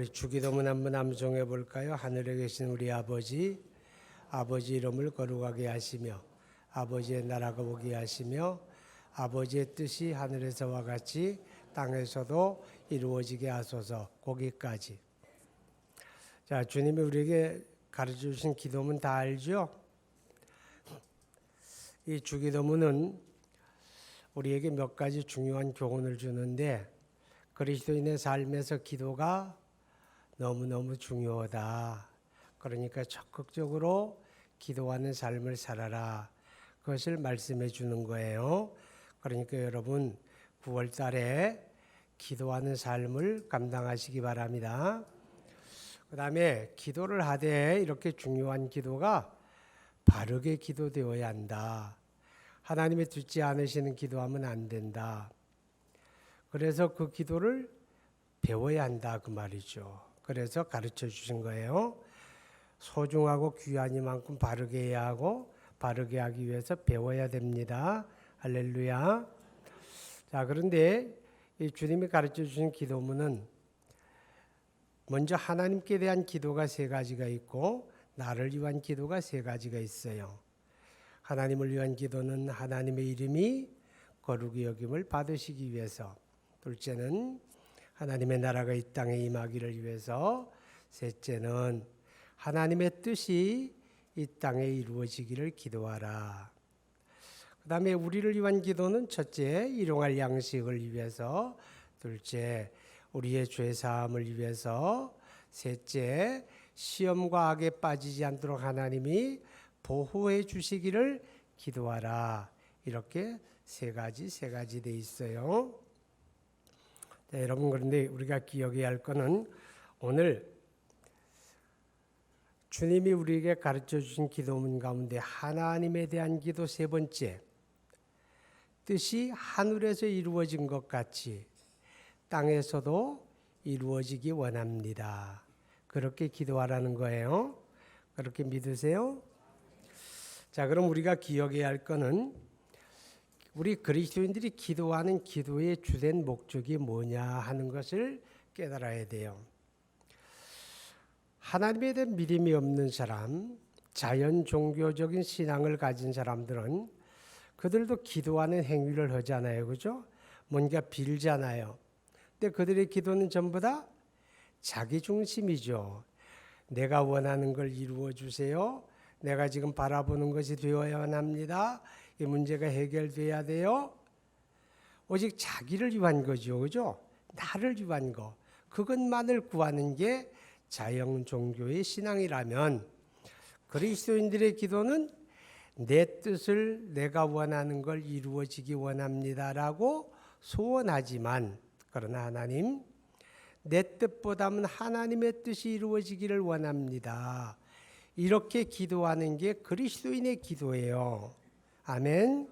우리 주기도문 한번 암송해 볼까요? 하늘에 계신 우리 아버지, 아버지 이름을 거룩하게 하시며 아버지의 나라가 오게 하시며 아버지의 뜻이 하늘에서와 같이 땅에서도 이루어지게 하소서. 거기까지. 자, 주님이 우리에게 가르쳐 주신 기도문 다 알죠? 이 주기도문은 우리에게 몇 가지 중요한 교훈을 주는데 그리스도인의 삶에서 기도가 너무너무 중요하다. 그러니까 적극적으로 기도하는 삶을 살아라. 그것을 말씀해 주는 거예요. 그러니까 여러분 9월 달에 기도하는 삶을 감당하시기 바랍니다. 그 다음에 기도를 하되 이렇게 중요한 기도가 바르게 기도되어야 한다. 하나님이 듣지 않으시는 기도하면 안 된다. 그래서 그 기도를 배워야 한다 그 말이죠. 그래서 가르쳐 주신 거예요. 소중하고 귀한 이만큼 바르게 해야 하고 바르게 하기 위해서 배워야 됩니다. 할렐루야. 자, 그런데 이 주님이 가르쳐 주신 기도문은 먼저 하나님께 대한 기도가 세 가지가 있고 나를 위한 기도가 세 가지가 있어요. 하나님을 위한 기도는 하나님의 이름이 거룩히 여김을 받으시기 위해서, 둘째는 하나님의 나라가 이 땅에 임하기를 위해서, 셋째는 하나님의 뜻이 이 땅에 이루어지기를 기도하라. 그 다음에 우리를 위한 기도는 첫째, 일용할 양식을 위해서, 둘째, 우리의 죄사함을 위해서, 셋째, 시험과 악에 빠지지 않도록 하나님이 보호해 주시기를 기도하라. 이렇게 세 가지 돼 있어요. 네, 여러분, 그런데 우리가 기억해야 할 것은 오늘 주님이 우리에게 가르쳐 주신 기도문 가운데 하나님에 대한 기도 세 번째, 뜻이 하늘에서 이루어진 것 같이 땅에서도 이루어지기 원합니다. 그렇게 기도하라는 거예요. 그렇게 믿으세요? 자, 그럼 우리가 기억해야 할 것은 우리 그리스도인들이 기도하는 기도의 주된 목적이 뭐냐 하는 것을 깨달아야 돼요. 하나님에 대한 믿음이 없는 사람, 자연 종교적인 신앙을 가진 사람들은 그들도 기도하는 행위를 하잖아요. 그죠? 뭔가 빌잖아요. 근데 그들의 기도는 전부 다 자기 중심이죠. 내가 원하는 걸 이루어 주세요. 내가 지금 바라보는 것이 되어야만 합니다. 이 문제가 해결돼야 돼요. 오직 자기를 위한 거죠. 그죠? 나를 위한 거. 그것만을 구하는 게 자연 종교의 신앙이라면 그리스도인들의 기도는 내 뜻을 내가 원하는 걸 이루어지기 원합니다라고 소원하지만, 그러나 하나님, 내 뜻보다는 하나님의 뜻이 이루어지기를 원합니다. 이렇게 기도하는 게 그리스도인의 기도예요. 아멘.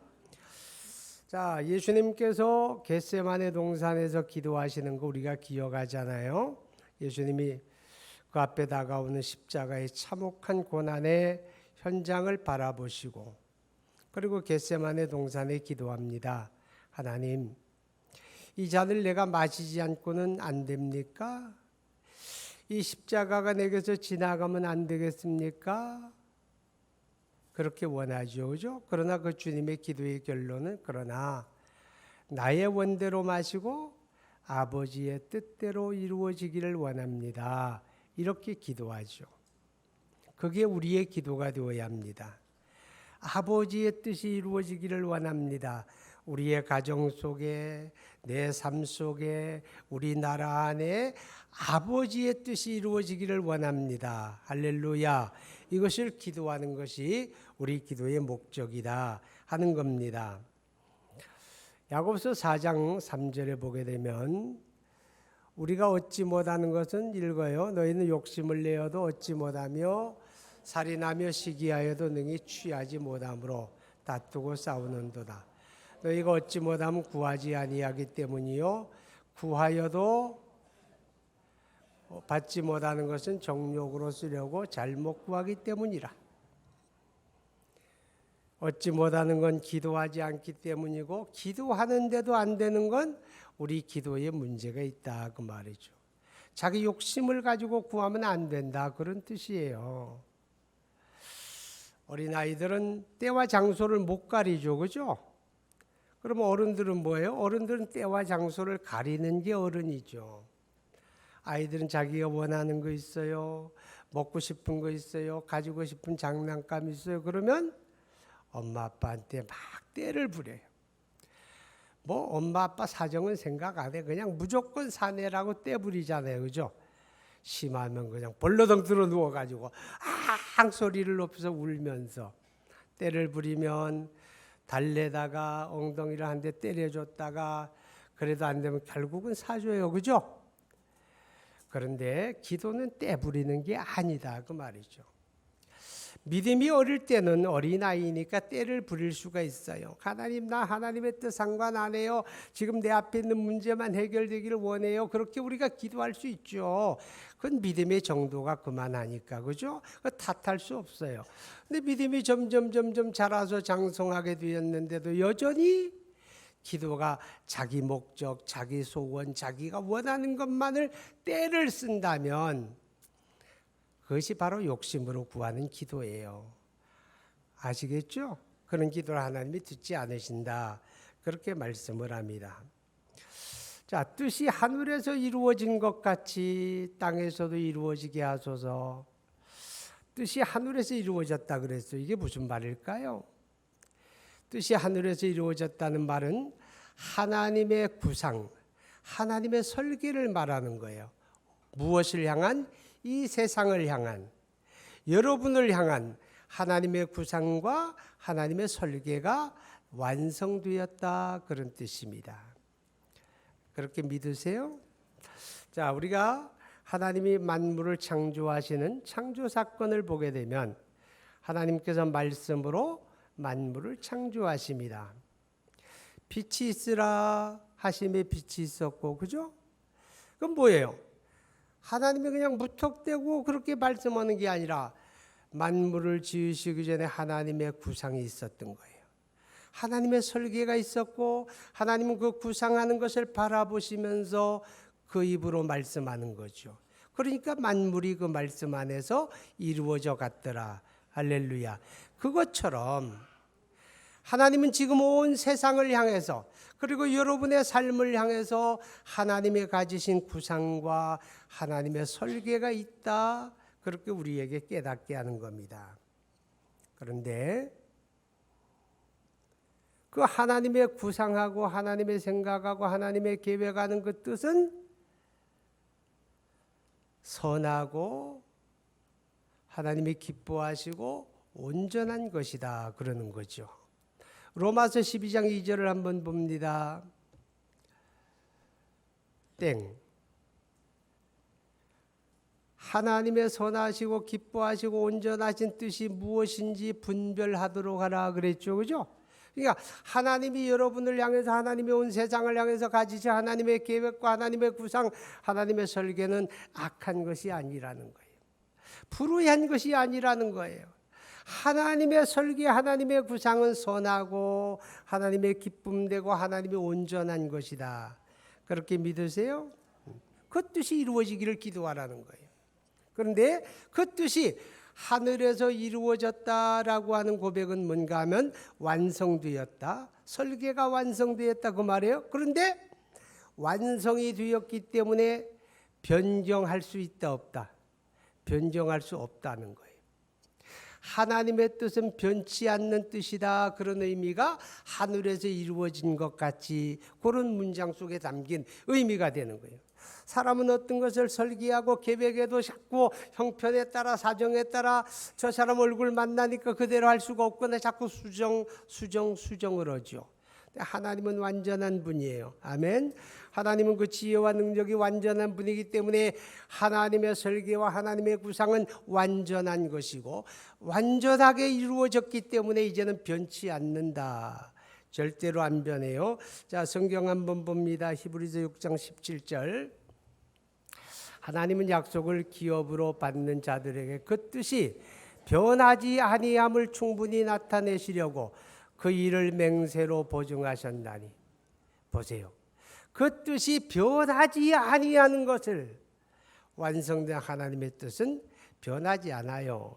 자, 예수님께서 겟세마네 동산에서 기도하시는 거 우리가 기억하잖아요. 예수님이 그 앞에 다가오는 십자가의 참혹한 고난의 현장을 바라보시고 그리고 겟세마네 동산에 기도합니다. 하나님, 이 잔을 내가 마시지 않고는 안 됩니까? 이 십자가가 내게서 지나가면 안 되겠습니까? 그렇게 원하죠. 그죠? 그러나 그 주님의 기도의 결론은 그러나 나의 원대로 마시고 아버지의 뜻대로 이루어지기를 원합니다. 이렇게 기도하죠. 그게 우리의 기도가 되어야 합니다. 아버지의 뜻이 이루어지기를 원합니다. 우리의 가정 속에, 내 삶 속에, 우리 나라 안에 아버지의 뜻이 이루어지기를 원합니다. 할렐루야. 이것을 기도하는 것이 우리 기도의 목적이다 하는 겁니다. 야고보서 4장 3절에 보게 되면 우리가 얻지 못하는 것은 읽어요. 너희는 욕심을 내어도 얻지 못하며 살인하며 시기하여도 능히 취하지 못함으로 다투고 싸우는도다. 너희가 얻지 못하면 구하지 아니하기 때문이요 구하여도 받지 못하는 것은 정욕으로 쓰려고 잘못 구하기 때문이라. 얻지 못하는 건 기도하지 않기 때문이고 기도하는데도 안 되는 건 우리 기도에 문제가 있다 그 말이죠. 자기 욕심을 가지고 구하면 안 된다, 그런 뜻이에요. 어린아이들은 때와 장소를 못 가리죠, 그죠? 그러면 어른들은 뭐예요? 어른들은 때와 장소를 가리는 게 어른이죠. 아이들은 자기가 원하는 거 있어요, 먹고 싶은 거 있어요, 가지고 싶은 장난감 있어요. 그러면 엄마 아빠한테 막 떼를 부려요. 뭐 엄마 아빠 사정은 생각 안 해. 그냥 무조건 사내라고 떼 부리잖아요, 그죠? 심하면 그냥 벌러덩 들어 누워가지고 앙 소리를 높여서 울면서 떼를 부리면 달래다가 엉덩이를 한 대 때려줬다가 그래도 안 되면 결국은 사줘요, 그죠? 그런데 기도는 떼 부리는 게 아니다, 그 말이죠. 믿음이 어릴 때는 어린아이니까 때를 부릴 수가 있어요. 하나님, 나 하나님의 뜻 상관 안 해요. 지금 내 앞에 있는 문제만 해결되기를 원해요. 그렇게 우리가 기도할 수 있죠. 그건 믿음의 정도가 그만하니까, 그죠? 탓할 수 없어요. 근데 믿음이 점점 자라서 장성하게 되었는데도 여전히 기도가 자기 목적, 자기 소원, 자기가 원하는 것만을 때를 쓴다면 그것이 바로 욕심으로 구하는 기도예요. 아시겠죠? 그런 기도를 하나님이 듣지 않으신다, 그렇게 말씀을 합니다. 자, 뜻이 하늘에서 이루어진 것 같이 땅에서도 이루어지게 하소서. 뜻이 하늘에서 이루어졌다 그랬어요. 이게 무슨 말일까요? 뜻이 하늘에서 이루어졌다는 말은 하나님의 구상, 하나님의 설계를 말하는 거예요. 무엇을 향한? 이 세상을 향한, 여러분을 향한 하나님의 구상과 하나님의 설계가 완성되었다, 그런 뜻입니다. 그렇게 믿으세요? 자, 우리가 하나님이 만물을 창조하시는 창조 사건을 보게 되면 하나님께서 말씀으로 만물을 창조하십니다. 빛이 있으라 하심에 빛이 있었고, 그죠? 그건 뭐예요? 하나님이 그냥 무턱대고 그렇게 말씀하는 게 아니라 만물을 지으시기 전에 하나님의 구상이 있었던 거예요. 하나님의 설계가 있었고 하나님은 그 구상하는 것을 바라보시면서 그 입으로 말씀하는 거죠. 그러니까 만물이 그 말씀 안에서 이루어져 갔더라. 할렐루야. 그것처럼 하나님은 지금 온 세상을 향해서, 그리고 여러분의 삶을 향해서 하나님의 가지신 구상과 하나님의 설계가 있다, 그렇게 우리에게 깨닫게 하는 겁니다. 그런데 그 하나님의 구상하고 하나님의 생각하고 하나님의 계획하는 그 뜻은 선하고 하나님이 기뻐하시고 온전한 것이다, 그러는 거죠. 로마서 12장 2절을 한번 봅니다. 하나님의 선하시고 기뻐하시고 온전하신 뜻이 무엇인지 분별하도록 하라 그랬죠, 그죠? 그러니까 하나님이 여러분을 향해서, 하나님이 온 세상을 향해서 가지신 하나님의 계획과 하나님의 구상, 하나님의 설계는 악한 것이 아니라는 거예요. 불의한 것이 아니라는 거예요. 하나님의 설계, 하나님의 구상은 선하고 하나님의 기쁨되고 하나님의 온전한 것이다, 그렇게 믿으세요? 그 뜻이 이루어지기를 기도하라는 거예요. 그런데 그 뜻이 하늘에서 이루어졌다라고 하는 고백은 뭔가 하면 완성되었다, 설계가 완성되었다, 그 말이에요. 그런데 완성이 되었기 때문에 변경할 수 있다 없다? 변경할 수 없다는 거예요. 하나님의 뜻은 변치 않는 뜻이다, 그런 의미가 하늘에서 이루어진 것 같이, 그런 문장 속에 담긴 의미가 되는 거예요. 사람은 어떤 것을 설계하고 계획해도 자꾸 형편에 따라 사정에 따라 저 사람 얼굴 만나니까 그대로 할 수가 없거나 자꾸 수정을 하죠. 하나님은 완전한 분이에요. 아멘. 하나님은 그 지혜와 능력이 완전한 분이기 때문에 하나님의 설계와 하나님의 구상은 완전한 것이고 완전하게 이루어졌기 때문에 이제는 변치 않는다. 절대로 안 변해요. 자, 성경 한번 봅니다. 히브리서 6장 17절. 하나님은 약속을 기업으로 받는 자들에게 그 뜻이 변하지 아니함을 충분히 나타내시려고 그 일을 맹세로 보증하셨나니. 보세요. 그 뜻이 변하지 아니하는 것을 완성된 하나님의 뜻은 변하지 않아요.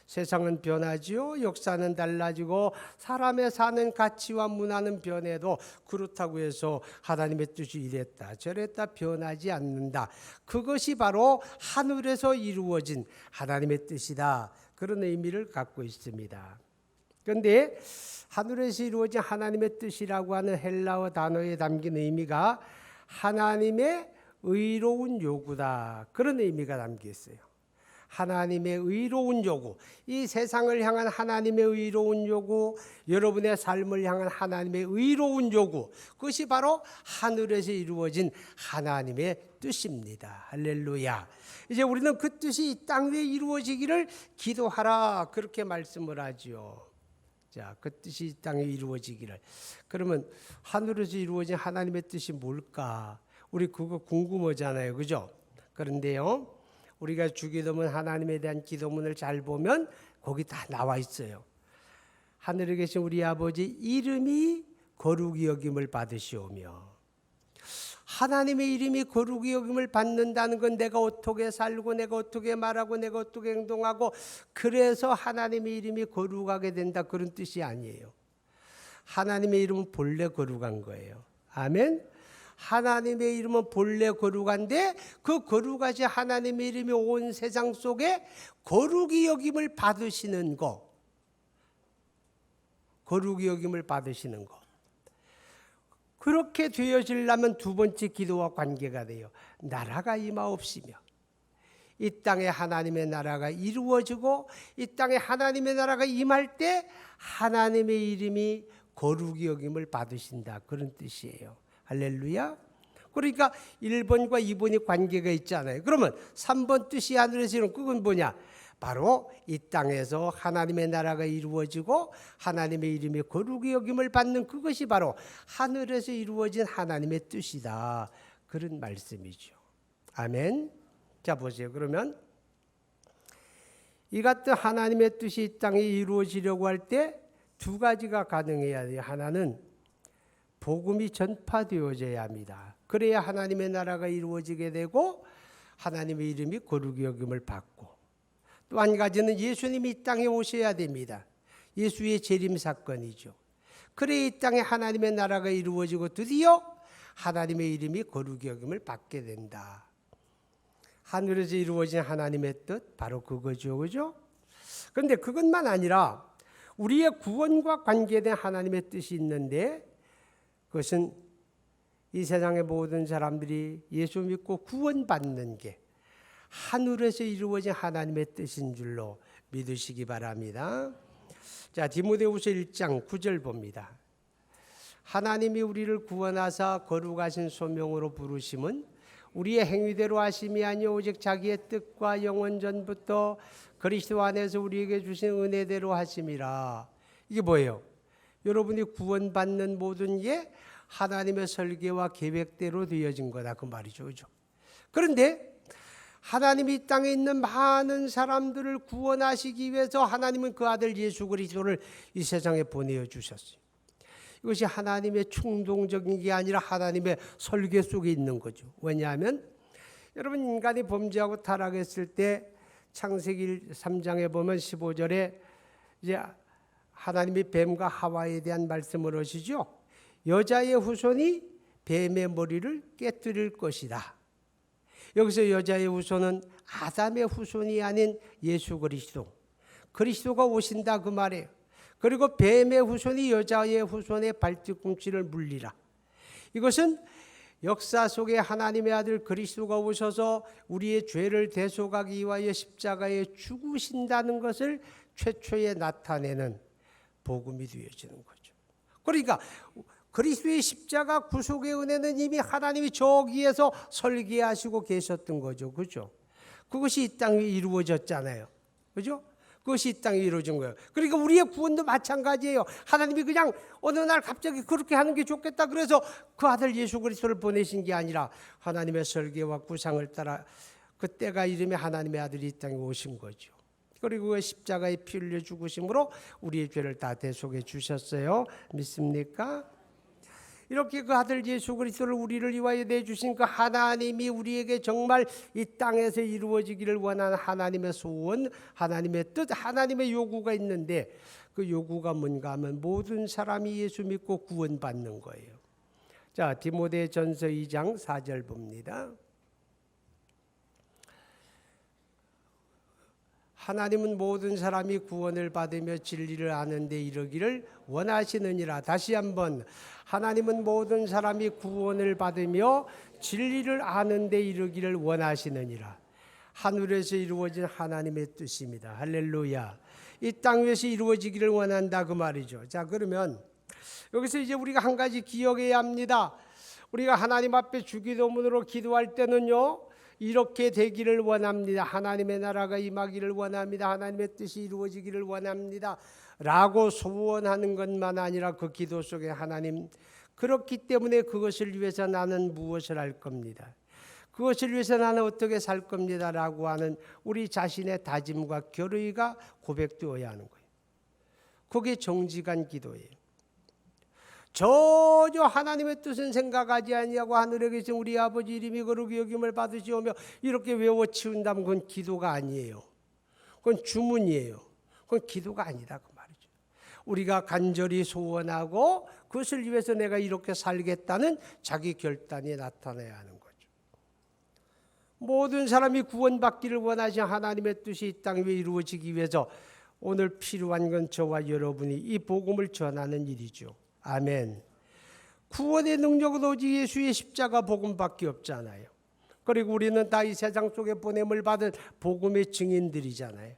세상은 변하지요. 역사는 달라지고 사람의 사는 가치와 문화는 변해도 그렇다고 해서 하나님의 뜻이 이랬다 저랬다 변하지 않는다. 그것이 바로 하늘에서 이루어진 하나님의 뜻이다. 그런 의미를 갖고 있습니다. 그런데 하늘에서 이루어진 하나님의 뜻이라고 하는 헬라어 단어에 담긴 의미가 하나님의 의로운 요구다. 그런 의미가 담겨 있어요. 하나님의 의로운 요구, 이 세상을 향한 하나님의 의로운 요구, 여러분의 삶을 향한 하나님의 의로운 요구, 그것이 바로 하늘에서 이루어진 하나님의 뜻입니다. 할렐루야. 이제 우리는 그 뜻이 이 땅 위에 이루어지기를 기도하라 그렇게 말씀을 하지요. 자, 그 뜻이 이 땅에 이루어지기를. 그러면 하늘에서 이루어진 하나님의 뜻이 뭘까? 우리 그거 궁금하잖아요, 그죠? 그런데요, 우리가 주기도문 하나님에 대한 기도문을 잘 보면 거기 다 나와 있어요. 하늘에 계신 우리 아버지 이름이 거룩히 여김을 받으시오며. 하나님의 이름이 거룩히 여김을 받는다는 건 내가 어떻게 살고 내가 어떻게 말하고 내가 어떻게 행동하고 그래서 하나님의 이름이 거룩하게 된다 그런 뜻이 아니에요. 하나님의 이름은 본래 거룩한 거예요. 아멘. 하나님의 이름은 본래 거룩한데 그 거룩하시 하나님의 이름이 온 세상 속에 거룩히 여김을 받으시는 것, 거룩히 여김을 받으시는 것, 그렇게 되어지려면 두 번째 기도와 관계가 돼요. 나라가 임하옵시며 이 땅에 하나님의 나라가 이루어지고 이 땅에 하나님의 나라가 임할 때 하나님의 이름이 거룩히 여김을 받으신다 그런 뜻이에요. 할렐루야. 그러니까 1번과 2번이 관계가 있잖아요. 그러면 3번 뜻이 하늘에서 이루어진 그건 뭐냐? 바로 이 땅에서 하나님의 나라가 이루어지고 하나님의 이름이 거룩히 여김을 받는 그것이 바로 하늘에서 이루어진 하나님의 뜻이다. 그런 말씀이죠. 아멘. 자 보세요. 그러면 이 같은 하나님의 뜻이 이 땅에 이루어지려고 할 때 두 가지가 가능해야 돼요. 하나는 복음이 전파되어져야 합니다. 그래야 하나님의 나라가 이루어지게 되고 하나님의 이름이 거룩히 여김을 받고, 또 한 가지는 예수님이 이 땅에 오셔야 됩니다. 예수의 재림 사건이죠. 그래야 이 땅에 하나님의 나라가 이루어지고 드디어 하나님의 이름이 거룩히 여김을 받게 된다. 하늘에서 이루어진 하나님의 뜻 바로 그거죠. 그죠? 그런데 그것만 아니라 우리의 구원과 관계된 하나님의 뜻이 있는데 그것은 이 세상의 모든 사람들이 예수 믿고 구원받는 게 하늘에서 이루어진 하나님의 뜻인 줄로 믿으시기 바랍니다. 자, 디모데후서 1장 9절 봅니다. 하나님이 우리를 구원하사 거룩하신 소명으로 부르심은 우리의 행위대로 하심이 아니요 오직 자기의 뜻과 영원 전부터 그리스도 안에서 우리에게 주신 은혜대로 하심이라. 이게 뭐예요? 여러분이 구원받는 모든 게 하나님의 설계와 계획대로 되어진 거다 그 말이죠. 그렇죠? 그런데 하나님이 이 땅에 있는 많은 사람들을 구원하시기 위해서 하나님은 그 아들 예수 그리스도를 이 세상에 보내어 주셨어요. 이것이 하나님의 충동적인 게 아니라 하나님의 설계 속에 있는 거죠. 왜냐하면 여러분 인간이 범죄하고 타락했을 때 창세기 3장에 보면 15절에 이제 하나님이 뱀과 하와에 대한 말씀을 하시죠. 여자의 후손이 뱀의 머리를 깨뜨릴 것이다. 여기서 여자의 후손은 아담의 후손이 아닌 예수 그리스도, 그리스도가 오신다 그 말이에요. 그리고 뱀의 후손이 여자의 후손의 발뒤꿈치를 물리라. 이것은 역사 속에 하나님의 아들 그리스도가 오셔서 우리의 죄를 대속하기 위하여 십자가에 죽으신다는 것을 최초에 나타내는 복음이 되어지는 거죠. 그러니까 그리스도의 십자가 구속의 은혜는 이미 하나님이 저기에서 설계하시고 계셨던 거죠. 그죠? 그것이 이 땅에 이루어졌잖아요. 그죠? 그것이 이 땅에 이루어진 거예요. 그러니까 우리의 구원도 마찬가지예요. 하나님이 그냥 어느 날 갑자기 그렇게 하는 게 좋겠다 그래서 그 아들 예수 그리스도를 보내신 게 아니라 하나님의 설계와 구상을 따라 그때가 이름이 하나님의 아들이 이 땅에 오신 거죠. 그리고 그 십자가에 피 흘려 죽으심으로 우리의 죄를 다 대속해 주셨어요. 믿습니까? 이렇게 그 아들 예수 그리스도를 우리를 위하여 내주신 그 하나님이 우리에게 정말 이 땅에서 이루어지기를 원하는 하나님의 소원, 하나님의 뜻, 하나님의 요구가 있는데 그 요구가 뭔가 하면 모든 사람이 예수 믿고 구원받는 거예요. 자, 디모데전서 2장 4절 봅니다. 하나님은 모든 사람이 구원을 받으며 진리를 아는 데 이르기를 원하시느니라. 다시 한번, 하나님은 모든 사람이 구원을 받으며 진리를 아는 데 이르기를 원하시느니라. 하늘에서 이루어진 하나님의 뜻입니다. 할렐루야. 이 땅 위에서 이루어지기를 원한다 그 말이죠. 자, 그러면 여기서 이제 우리가 한 가지 기억해야 합니다. 우리가 하나님 앞에 주기도문으로 기도할 때는요, 이렇게 되기를 원합니다. 하나님의 나라가 임하기를 원합니다. 하나님의 뜻이 이루어지기를 원합니다. 라고 소원하는 것만 아니라 그 기도 속에 하나님, 그렇기 때문에 그것을 위해서 나는 무엇을 할 겁니다. 그것을 위해서 나는 어떻게 살 겁니다. 라고 하는 우리 자신의 다짐과 결의가 고백되어야 하는 거예요. 그게 정직한 기도예요. 전혀 하나님의 뜻은 생각하지 아니하고 하늘에 계신 우리 아버지 이름이 거룩히 여김을 받으시오며 이렇게 외워치운다면 그건 기도가 아니에요. 그건 주문이에요. 그건 기도가 아니다 그 말이죠. 우리가 간절히 소원하고 그것을 위해서 내가 이렇게 살겠다는 자기 결단이 나타나야 하는 거죠. 모든 사람이 구원받기를 원하신 하나님의 뜻이 이 땅 위에 이루어지기 위해서 오늘 필요한 건 저와 여러분이 이 복음을 전하는 일이죠. 아멘. 구원의 능력은 오직 예수의 십자가 복음밖에 없잖아요. 그리고 우리는 다 이 세상 속에 보냄을 받은 복음의 증인들이잖아요.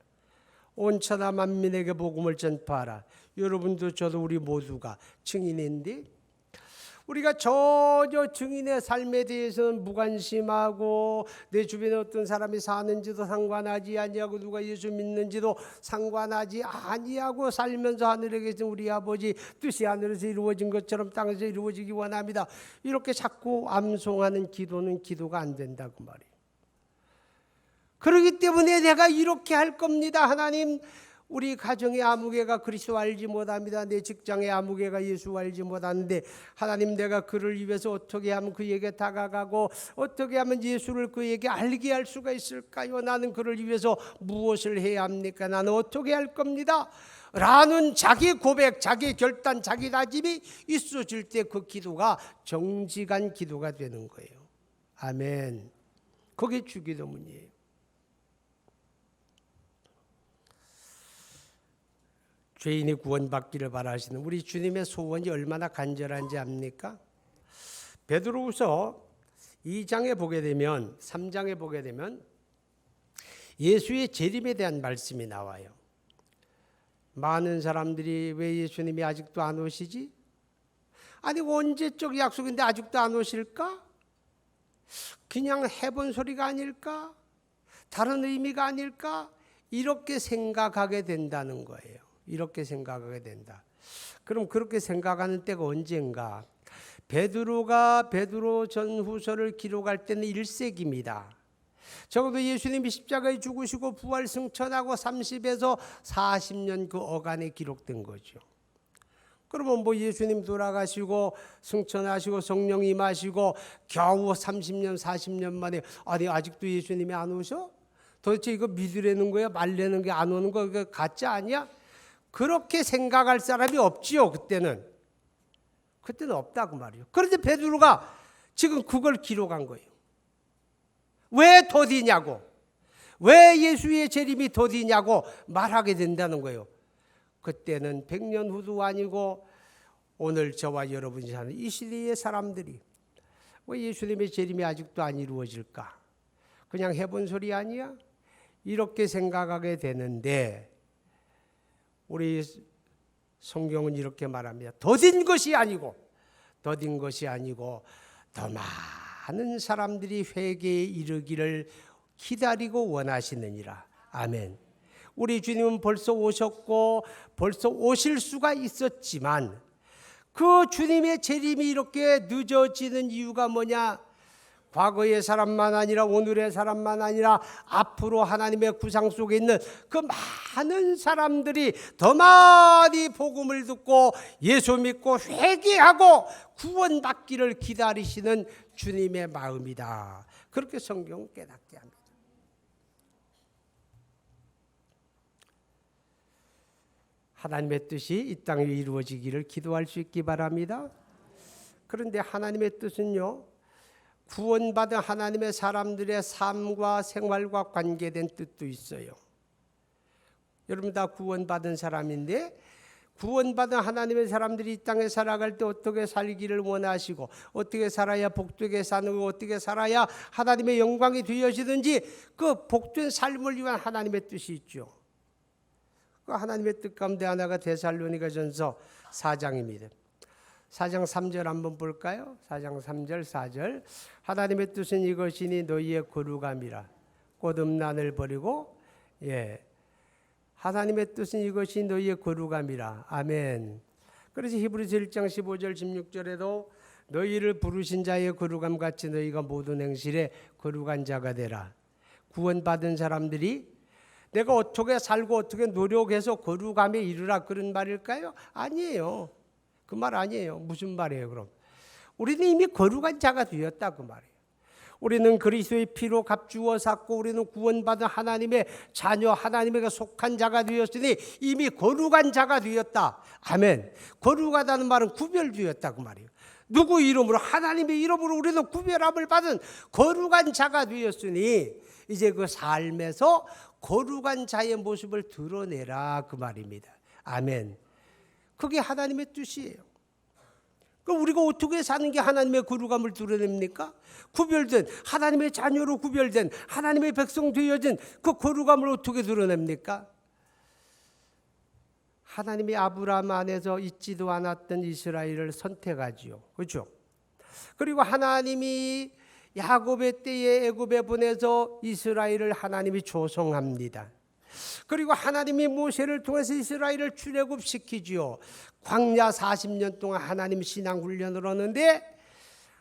온 천하 만민에게 복음을 전파하라. 여러분도 저도 우리 모두가 증인인데 우리가 전혀 증인의 삶에 대해서는 무관심하고 내 주변에 어떤 사람이 사는지도 상관하지 아니하고 누가 예수 믿는지도 상관하지 아니하고 살면서 하늘에 계신 우리 아버지 뜻이 하늘에서 이루어진 것처럼 땅에서 이루어지기 원합니다. 이렇게 자꾸 암송하는 기도는 기도가 안 된다고 말이에요. 그렇기 때문에 내가 이렇게 할 겁니다. 하나님, 우리 가정의 아무개가 그리스도 알지 못합니다. 내 직장의 아무개가 예수 알지 못하는데 하나님, 내가 그를 위해서 어떻게 하면 그에게 다가가고 어떻게 하면 예수를 그에게 알게 할 수가 있을까요? 나는 그를 위해서 무엇을 해야 합니까? 나는 어떻게 할 겁니다. 라는 자기 고백, 자기 결단, 자기 다짐이 있어질 때 그 기도가 정직한 기도가 되는 거예요. 아멘. 그게 주기도문이에요. 죄인이 구원받기를 바라시는 우리 주님의 소원이 얼마나 간절한지 압니까? 베드로후서 2장에 보게 되면 3장에 보게 되면 예수의 재림에 대한 말씀이 나와요. 많은 사람들이 왜 예수님이 아직도 안 오시지? 아니 언제적 약속인데 아직도 안 오실까? 그냥 해본 소리가 아닐까? 다른 의미가 아닐까? 이렇게 생각하게 된다는 거예요. 이렇게 생각하게 된다. 그럼 그렇게 생각하는 때가 언젠가? 베드로가 베드로 전후서를 기록할 때는 1세기입니다. 적어도 예수님이 십자가에 죽으시고 부활 승천하고 30에서 40년 그 어간에 기록된 거죠. 그러면 뭐 예수님 돌아가시고 승천하시고 성령 임하시고 겨우 30년 40년 만에 아니 아직도 예수님이 안 오셔? 도대체 이거 믿으려는 거야? 말려는 게 안 오는 거 이거 가짜 아니야? 그렇게 생각할 사람이 없지요. 그때는 없다고 말이에요. 그런데 베드로가 지금 그걸 기록한 거예요. 왜 더디냐고, 왜 예수의 재림이 더디냐고 말하게 된다는 거예요. 그때는 100년 후도 아니고 오늘 저와 여러분이 사는 이 시대의 사람들이 왜 예수님의 재림이 아직도 안 이루어질까? 그냥 해본 소리 아니야? 이렇게 생각하게 되는데 우리 성경은 이렇게 말합니다. 더딘 것이 아니고 더 많은 사람들이 회개에 이르기를 기다리고 원하시느니라. 아멘. 우리 주님은 벌써 오셨고 벌써 오실 수가 있었지만 그 주님의 재림이 이렇게 늦어지는 이유가 뭐냐? 과거의 사람만 아니라 오늘의 사람만 아니라 앞으로 하나님의 구상 속에 있는 그 많은 사람들이 더 많이 복음을 듣고 예수 믿고 회개하고 구원받기를 기다리시는 주님의 마음이다. 그렇게 성경은 깨닫게 합니다. 하나님의 뜻이 이 땅에 이루어지기를 기도할 수 있기 바랍니다. 그런데 하나님의 뜻은요, 구원받은 하나님의 사람들의 삶과 생활과 관계된 뜻도 있어요. 여러분 다 구원받은 사람인데 구원받은 하나님의 사람들이 이 땅에 살아갈 때 어떻게 살기를 원하시고 어떻게 살아야 복되게 사는 거 어떻게 살아야 하나님의 영광이 되어지든지 그 복된 삶을 위한 하나님의 뜻이 있죠. 그 하나님의 뜻 가운데 하나가 데살로니가전서 4장입니다. 4장 3절 한번 볼까요? 4장 3절 4절 하나님의 뜻은 이것이니 너희의 거룩함이라 꼬듭난을 버리고 하나님의 뜻은 이것이 너희의 거룩함이라. 아멘. 그래서 히브리서 1장 15절 16절에도 너희를 부르신 자의 거룩함 같이 너희가 모든 행실에 거룩한 자가 되라. 구원받은 사람들이 내가 어떻게 살고 어떻게 노력해서 거룩함에 이르라 그런 말일까요? 아니에요. 그 말 아니에요. 무슨 말이에요 그럼? 우리는 이미 거룩한 자가 되었다 그 말이에요. 우리는 그리스도의 피로 값주어 샀고 우리는 구원받은 하나님의 자녀 하나님에게 속한 자가 되었으니 이미 거룩한 자가 되었다. 아멘. 거룩하다는 말은 구별되었다 그 말이에요. 누구 이름으로? 하나님의 이름으로 우리는 구별함을 받은 거룩한 자가 되었으니 이제 그 삶에서 거룩한 자의 모습을 드러내라 그 말입니다. 아멘. 그게 하나님의 뜻이에요. 그럼 우리가 어떻게 사는 게 하나님의 거룩함을 드러냅니까? 구별된 하나님의 자녀로 구별된 하나님의 백성 되어진 그 거룩함을 어떻게 드러냅니까? 하나님이 아브라함 안에서 있지도 않았던 이스라엘을 선택하지요. 그렇죠? 그리고 하나님이 야곱의 때에 애굽에 보내서 이스라엘을 하나님이 조성합니다. 그리고 하나님이 모세를 통해서 이스라엘을 출애굽시키지요. 광야 40년 동안 하나님 신앙 훈련을 하는데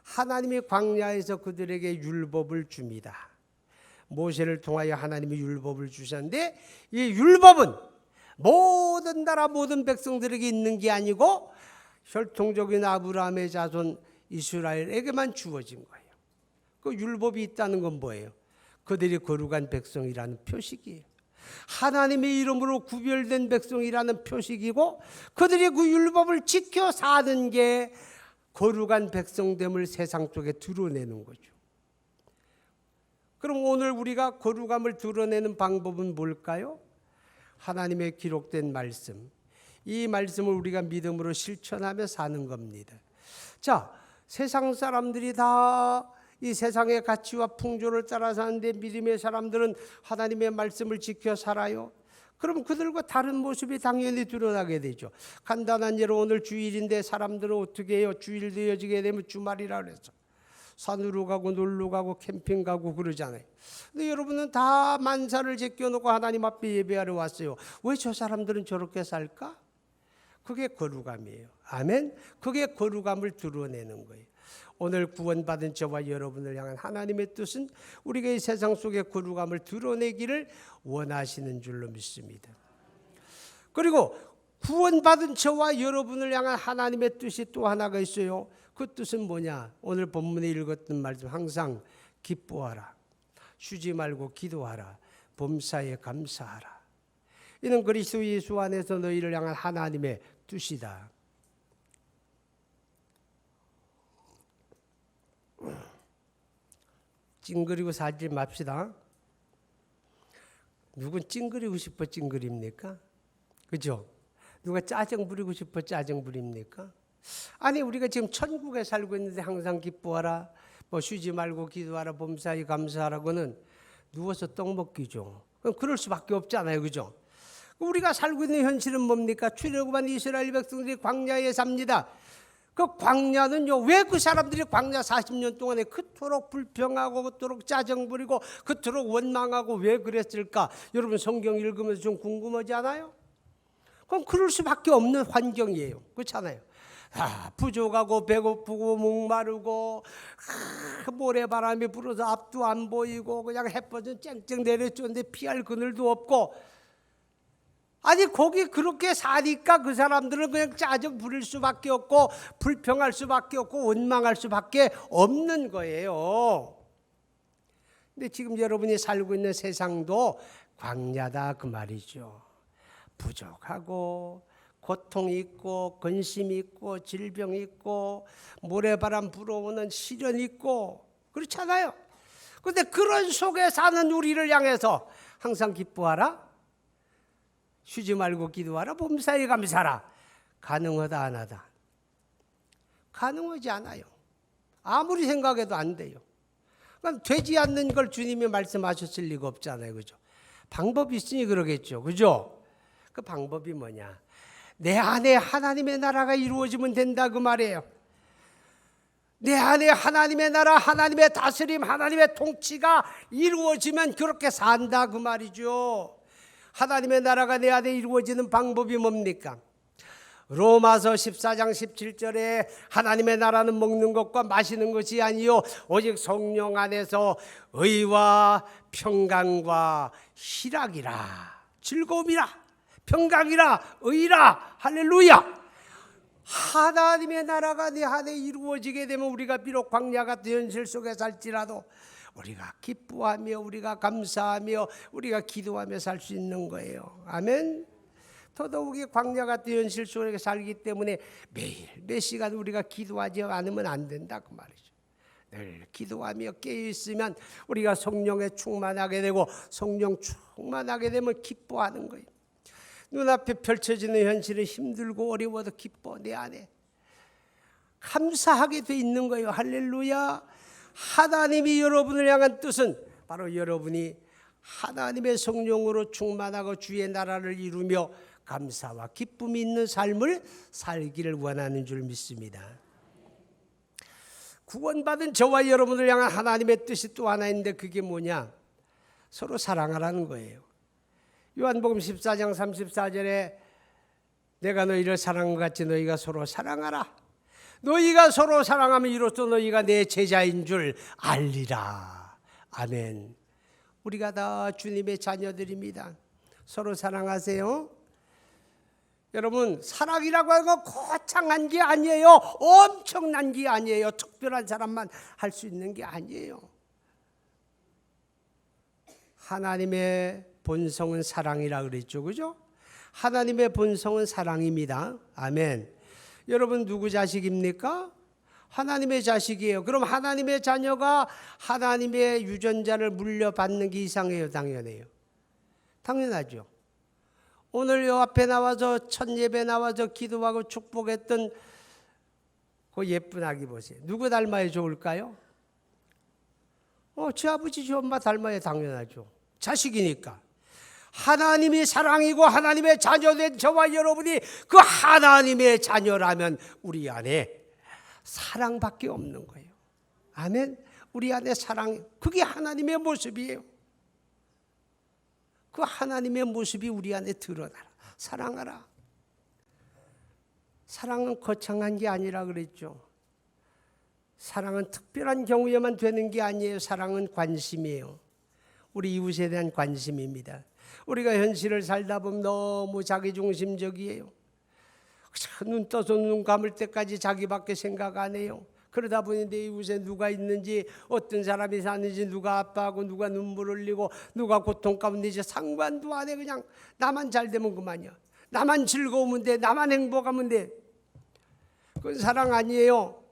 하나님이 광야에서 그들에게 율법을 줍니다. 모세를 통하여 하나님이 율법을 주셨는데 이 율법은 모든 나라 모든 백성들에게 있는 게 아니고 혈통적인 아브라함의 자손 이스라엘에게만 주어진 거예요. 그 율법이 있다는 건 뭐예요? 그들이 거룩한 백성이라는 표식이에요. 하나님의 이름으로 구별된 백성이라는 표식이고 그들이 그 율법을 지켜 사는 게 거룩한 백성됨을 세상 속에 드러내는 거죠. 그럼 오늘 우리가 거룩함을 드러내는 방법은 뭘까요? 하나님의 기록된 말씀, 이 말씀을 우리가 믿음으로 실천하며 사는 겁니다. 자, 세상 사람들이 다 이 세상의 가치와 풍조를 따라 사는데 믿음의 사람들은 하나님의 말씀을 지켜 살아요. 그럼 그들과 다른 모습이 당연히 드러나게 되죠. 간단한 예로 오늘 주일인데 사람들은 어떻게 해요? 주일 되어지게 되면 주말이라 그래서 산으로 가고 놀러 가고 캠핑 가고 그러잖아요. 근데 여러분은 다 만사를 제껴놓고 하나님 앞에 예배하러 왔어요. 왜 저 사람들은 저렇게 살까? 그게 거룩함이에요. 아멘. 그게 거룩함을 드러내는 거예요. 오늘 구원받은 저와 여러분을 향한 하나님의 뜻은 우리가 이 세상 속에 거룩함을 드러내기를 원하시는 줄로 믿습니다. 그리고 구원받은 저와 여러분을 향한 하나님의 뜻이 또 하나가 있어요. 그 뜻은 뭐냐? 오늘 본문에 읽었던 말씀 항상 기뻐하라. 쉬지 말고 기도하라. 범사에 감사하라. 이는 그리스도 예수 안에서 너희를 향한 하나님의 뜻이다. 찡그리고 살지 맙시다. 누군 찡그리고 싶어 찡그립니까? 그죠? 누가 짜증 부리고 싶어 짜증 부립니까? 아니 우리가 지금 천국에 살고 있는데 항상 기뻐하라, 뭐 쉬지 말고 기도하라, 범사에 감사하라고는 누워서 떡 먹기죠. 그럼 그럴 수밖에 없잖아요, 그죠? 우리가 살고 있는 현실은 뭡니까? 출애굽한 이스라엘 백성들이 광야에 삽니다. 그 광야는요, 왜 그 사람들이 광야 40년 동안에 그토록 불평하고 그토록 짜증 부리고 그토록 원망하고 왜 그랬을까? 여러분 성경 읽으면서 좀 궁금하지 않아요? 그럼 그럴 수밖에 없는 환경이에요. 그렇잖아요. 부족하고 배고프고 목마르고 모래바람이 불어서 앞도 안 보이고 그냥 햇볕은 쨍쨍 내려쫓는데 피할 그늘도 없고, 아니 거기 그렇게 사니까 그 사람들은 그냥 짜증 부릴 수밖에 없고 불평할 수밖에 없고 원망할 수밖에 없는 거예요. 근데 지금 여러분이 살고 있는 세상도 광야다 그 말이죠. 부족하고 고통이 있고 근심이 있고 질병이 있고 모래바람 불어오는 시련이 있고 그렇잖아요. 그런데 그런 속에 사는 우리를 향해서 항상 기뻐하라, 쉬지 말고 기도하라, 범사에 감사하라. 가능하다 안 하다? 가능하지 않아요. 아무리 생각해도 안 돼요. 그럼 되지 않는 걸 주님이 말씀하셨을 리가 없잖아요. 그죠? 방법이 있으니 그러겠죠. 그죠? 그 방법이 뭐냐? 내 안에 하나님의 나라가 이루어지면 된다 그 말이에요. 내 안에 하나님의 나라, 하나님의 다스림, 하나님의 통치가 이루어지면 그렇게 산다 그 말이죠. 하나님의 나라가 내 안에 이루어지는 방법이 뭡니까? 로마서 14장 17절에 하나님의 나라는 먹는 것과 마시는 것이 아니요 오직 성령 안에서 의와 평강과 희락이라. 즐거움이라, 평강이라, 의라. 할렐루야. 하나님의 나라가 내 안에 이루어지게 되면 우리가 비록 광야 같은 현실 속에 살지라도 우리가 기뻐하며 우리가 감사하며 우리가 기도하며 살 수 있는 거예요. 아멘. 더더욱이 광야 같은 현실 속에 살기 때문에 매일 몇 시간 우리가 기도하지 않으면 안 된다 그 말이죠. 늘 기도하며 깨어 있으면 우리가 성령에 충만하게 되고 성령 충만하게 되면 기뻐하는 거예요. 눈앞에 펼쳐지는 현실은 힘들고 어려워도 기뻐. 내 안에 감사하게 돼 있는 거예요. 할렐루야. 하나님이 여러분을 향한 뜻은 바로 여러분이 하나님의 성령으로 충만하고 주의 나라를 이루며 감사와 기쁨이 있는 삶을 살기를 원하는 줄 믿습니다. 구원받은 저와 여러분을 향한 하나님의 뜻이 또 하나 있는데 그게 뭐냐? 서로 사랑하라는 거예요. 요한복음 14장 34절에 내가 너희를 사랑한 것 같이 너희가 서로 사랑하라. 너희가 서로 사랑하면 이로써 너희가 내 제자인 줄 알리라. 아멘. 우리가 다 주님의 자녀들입니다. 서로 사랑하세요. 여러분, 사랑이라고 하는 건 거창한 게 아니에요. 엄청난 게 아니에요. 특별한 사람만 할 수 있는 게 아니에요. 하나님의 본성은 사랑이라 그랬죠. 그죠? 하나님의 본성은 사랑입니다. 아멘. 여러분 누구 자식입니까? 하나님의 자식이에요. 그럼 하나님의 자녀가 하나님의 유전자를 물려받는 게 이상해요? 당연해요? 당연하죠. 오늘 요 앞에 나와서 첫 예배 나와서 기도하고 축복했던 그 예쁜 아기 보세요. 누구 닮아야 좋을까요? 제 아버지 저 엄마 닮아야 당연하죠. 자식이니까. 하나님이 사랑이고 하나님의 자녀된 저와 여러분이 그 하나님의 자녀라면 우리 안에 사랑밖에 없는 거예요. 아멘. 우리 안에 사랑, 그게 하나님의 모습이에요. 그 하나님의 모습이 우리 안에 드러나라. 사랑하라. 사랑은 거창한 게 아니라 그랬죠. 사랑은 특별한 경우에만 되는 게 아니에요. 사랑은 관심이에요. 우리 이웃에 대한 관심입니다. 우리가 현실을 살다 보면 너무 자기중심적이에요. 눈 떠서 눈 감을 때까지 자기밖에 생각 안 해요. 그러다 보니 내 이웃에 누가 있는지, 어떤 사람이 사는지, 누가 아파하고 누가 눈물 흘리고 누가 고통 가운데 이제 상관도 안 해. 그냥 나만 잘 되면 그만이야. 나만 즐거우면 돼. 나만 행복하면 돼. 그건 사랑 아니에요.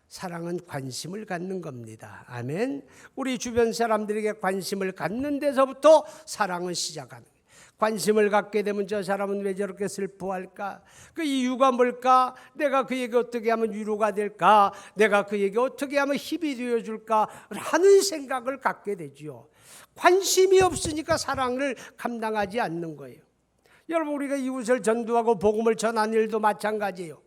사랑은 관심을 갖는 겁니다. 아멘. 우리 주변 사람들에게 관심을 갖는 데서부터 사랑은 시작하는 거예요. 관심을 갖게 되면 저 사람은 왜 저렇게 슬퍼할까? 그 이유가 뭘까? 내가 그에게 어떻게 하면 위로가 될까? 내가 그에게 어떻게 하면 힘이 되어줄까? 라는 생각을 갖게 되지요. 관심이 없으니까 사랑을 감당하지 않는 거예요. 여러분, 우리가 이웃을 전도하고 복음을 전하는 일도 마찬가지예요.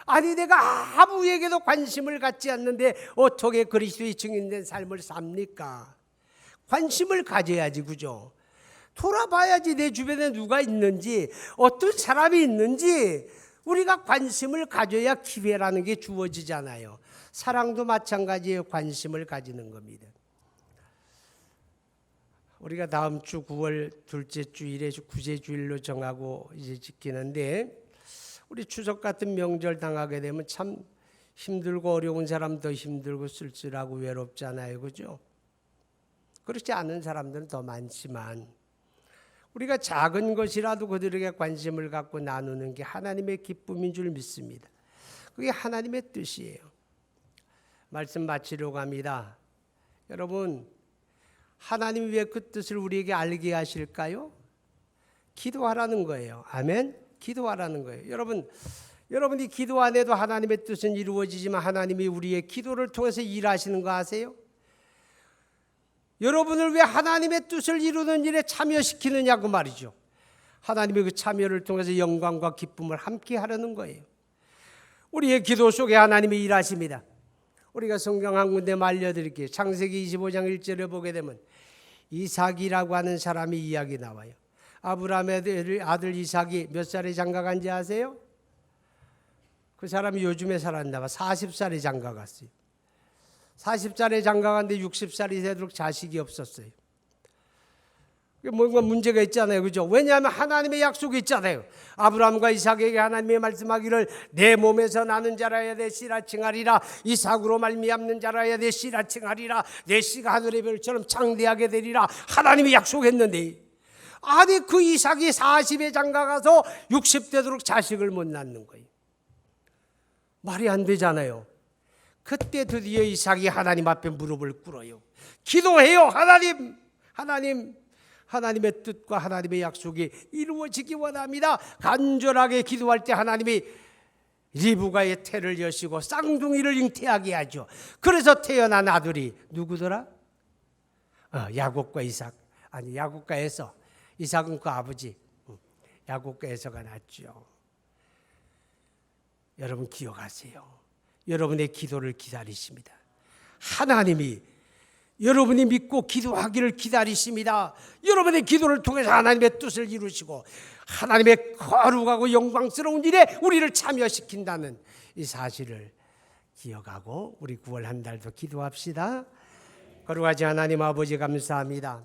아니, 내가 아무에게도 관심을 갖지 않는데 어떻게 그리스도의 증인된 삶을 삽니까? 관심을 가져야지, 그죠? 돌아봐야지 내 주변에 누가 있는지, 어떤 사람이 있는지 우리가 관심을 가져야 기회라는 게 주어지잖아요. 사랑도 마찬가지예요. 관심을 가지는 겁니다. 우리가 다음 주 9월 둘째 주일에 구제주일로 정하고 이제 지키는데, 우리 추석 같은 명절 당하게 되면 참 힘들고 어려운 사람 더 힘들고 쓸쓸하고 외롭잖아요. 그죠? 그렇지 않은 사람들은 더 많지만 우리가 작은 것이라도 그들에게 관심을 갖고 나누는 게 하나님의 기쁨인 줄 믿습니다. 그게 하나님의 뜻이에요. 말씀 마치려고 합니다. 여러분, 하나님이 왜 그 뜻을 우리에게 알게 하실까요? 기도하라는 거예요. 아멘? 기도하라는 거예요. 여러분이 기도 안 해도 하나님의 뜻은 이루어지지만 하나님이 우리의 기도를 통해서 일하시는 거 아세요? 여러분을 왜 하나님의 뜻을 이루는 일에 참여시키느냐고 말이죠. 하나님의 그 참여를 통해서 영광과 기쁨을 함께 하려는 거예요. 우리의 기도 속에 하나님이 일하십니다. 우리가 성경 한 군데 말려드릴게요. 창세기 25장 1절에 보게 되면 이삭이라고 하는 사람이 이야기 나와요. 아브라함의 아들 이삭이 몇 살에 장가간지 아세요? 그 사람이 요즘에 살았나 봐. 40살에 장가갔어요. 40살에 장가갔는데 60살이 되도록 자식이 없었어요. 뭔가 문제가 있잖아요. 그죠? 왜냐하면 하나님의 약속이 있잖아요. 아브라함과 이삭에게 하나님이 말씀하기를 내 몸에서 나는 자라야 내 씨라 칭하리라. 이삭으로 말미암는 자라야 내 씨라 칭하리라. 내 씨가 하늘의 별처럼 창대하게 되리라. 하나님이 약속했는데, 아니 그 이삭이 40에 장가가서 60 되도록 자식을 못 낳는 거예요. 말이 안 되잖아요. 그때 드디어 이삭이 하나님 앞에 무릎을 꿇어요. 기도해요. 하나님의 뜻과 하나님의 약속이 이루어지기 원합니다. 간절하게 기도할 때 하나님이 리브가의 태를 여시고 쌍둥이를 잉태하게 하죠. 그래서 태어난 아들이 누구더라? 야곱과 이삭. 아니, 야곱과 에서. 이삭은 그 아버지. 야곱과 에서가 낳았죠. 여러분 기억하세요. 여러분의 기도를 기다리십니다. 하나님이 여러분이 믿고 기도하기를 기다리십니다. 여러분의 기도를 통해서 하나님의 뜻을 이루시고 하나님의 거룩하고 영광스러운 일에 우리를 참여시킨다는 이 사실을 기억하고 우리 9월 한 달도 기도합시다. 거룩하신 하나님 아버지 감사합니다.